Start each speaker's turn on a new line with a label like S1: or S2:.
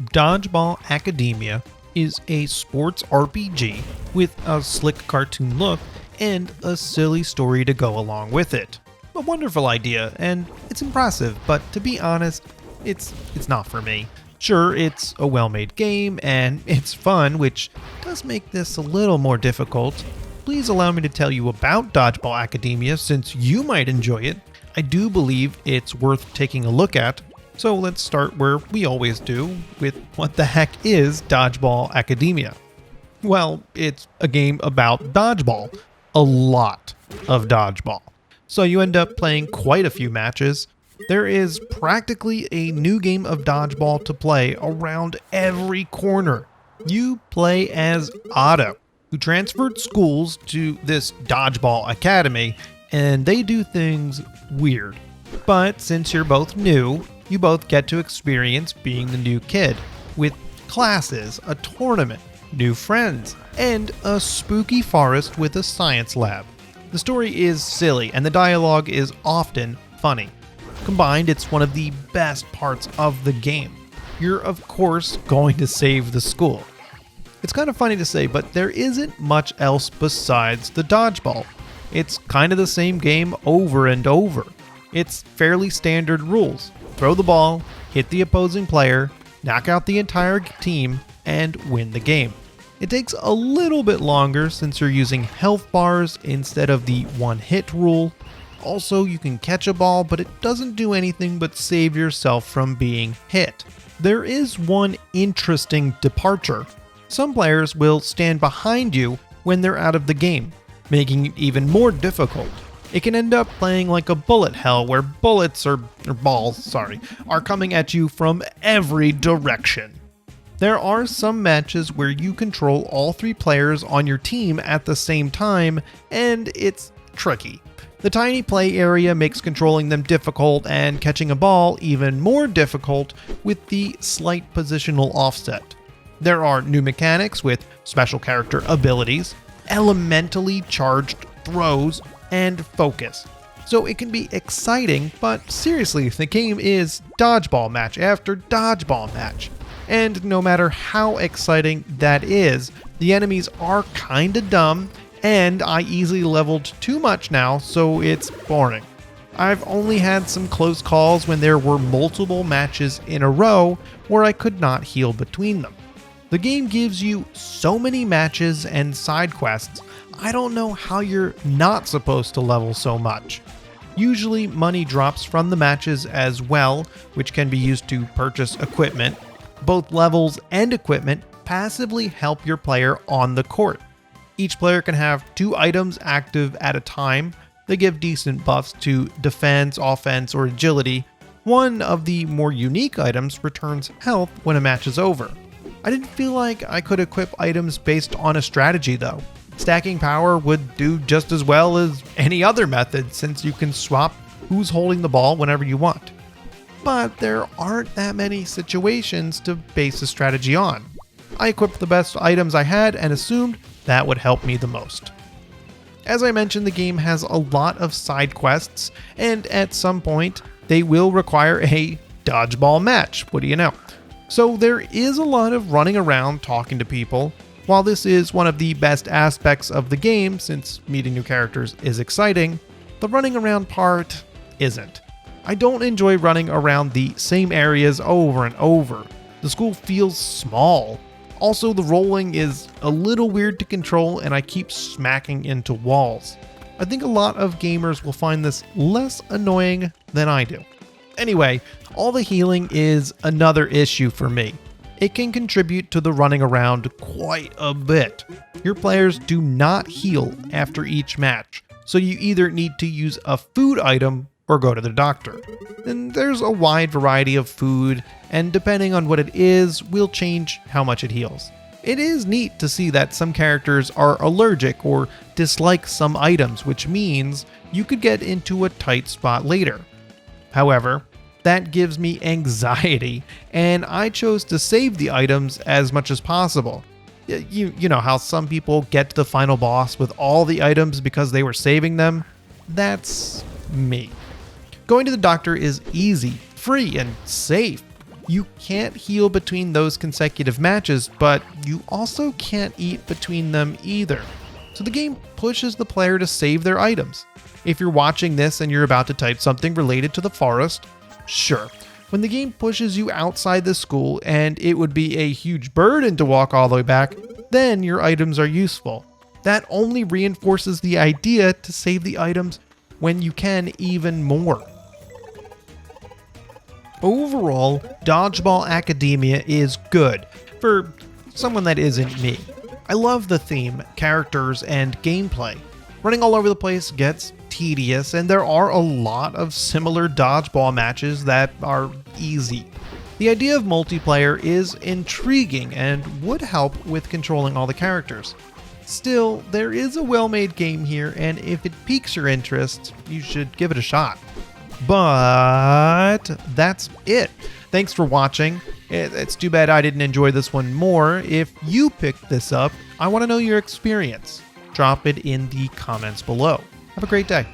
S1: Dodgeball Academia is a sports RPG with a slick cartoon look and a silly story to go along with it. A wonderful idea, and it's impressive, but to be honest, it's not for me. Sure, it's a well-made game, and it's fun, which does make this a little more difficult. Please allow me to tell you about Dodgeball Academia since you might enjoy it. I do believe it's worth taking a look at. So let's start where we always do, with what the heck is Dodgeball Academia? Well, it's a game about dodgeball. A lot of dodgeball. So you end up playing quite a few matches. There is practically a new game of dodgeball to play around every corner. You play as Otto, who transferred schools to this Dodgeball Academy, and they do things weird. But since you're both new, you both get to experience being the new kid, with classes, a tournament, new friends, and a spooky forest with a science lab. The story is silly, and the dialogue is often funny. Combined, it's one of the best parts of the game. You're, of course, going to save the school. It's kind of funny to say, but there isn't much else besides the dodgeball. It's kind of the same game over and over. It's fairly standard rules. Throw the ball, hit the opposing player, knock out the entire team, and win the game. It takes a little bit longer since you're using health bars instead of the one-hit rule. Also, you can catch a ball, but it doesn't do anything but save yourself from being hit. There is one interesting departure. Some players will stand behind you when they're out of the game, making it even more difficult. It can end up playing like a bullet hell where bullets are coming at you from every direction. There are some matches where you control all three players on your team at the same time, and it's tricky. The tiny play area makes controlling them difficult and catching a ball even more difficult with the slight positional offset. There are new mechanics with special character abilities, elementally charged throws, and focus. So it can be exciting, but seriously, the game is dodgeball match after dodgeball match. And no matter how exciting that is, the enemies are kinda dumb, and I easily leveled too much now, so it's boring. I've only had some close calls when there were multiple matches in a row where I could not heal between them. The game gives you so many matches and side quests, I don't know how you're not supposed to level so much. Usually money drops from the matches as well, which can be used to purchase equipment. Both levels and equipment passively help your player on the court. Each player can have 2 items active at a time. They give decent buffs to defense, offense, or agility. One of the more unique items returns health when a match is over. I didn't feel like I could equip items based on a strategy though. Stacking power would do just as well as any other method since you can swap who's holding the ball whenever you want. But there aren't that many situations to base a strategy on. I equipped the best items I had and assumed that would help me the most. As I mentioned, the game has a lot of side quests, and at some point, they will require a dodgeball match. What do you know? So there is a lot of running around talking to people. While this is one of the best aspects of the game, since meeting new characters is exciting, the running around part isn't. I don't enjoy running around the same areas over and over. The school feels small. Also, the rolling is a little weird to control and I keep smacking into walls. I think a lot of gamers will find this less annoying than I do. Anyway, all the healing is another issue for me. It can contribute to the running around quite a bit. Your players do not heal after each match, so you either need to use a food item or go to the doctor. And there's a wide variety of food, and depending on what it is, will change how much it heals. It is neat to see that some characters are allergic or dislike some items, which means you could get into a tight spot later. However, that gives me anxiety, and I chose to save the items as much as possible. You know how some people get to the final boss with all the items because they were saving them? That's me. Going to the doctor is easy, free, and safe. You can't heal between those consecutive matches, but you also can't eat between them either. So the game pushes the player to save their items. If you're watching this and you're about to type something related to the forest, sure. When the game pushes you outside the school and it would be a huge burden to walk all the way back, then your items are useful. That only reinforces the idea to save the items when you can even more. Overall, Dodgeball Academia is good for someone that isn't me. I love the theme, characters, and gameplay. Running all over the place gets tedious, and there are a lot of similar dodgeball matches that are easy. The idea of multiplayer is intriguing and would help with controlling all the characters. Still, there is a well-made game here, and if it piques your interest, you should give it a shot. But that's it. Thanks for watching. It's too bad I didn't enjoy this one more. If you picked this up, I want to know your experience. Drop it in the comments below. Have a great day.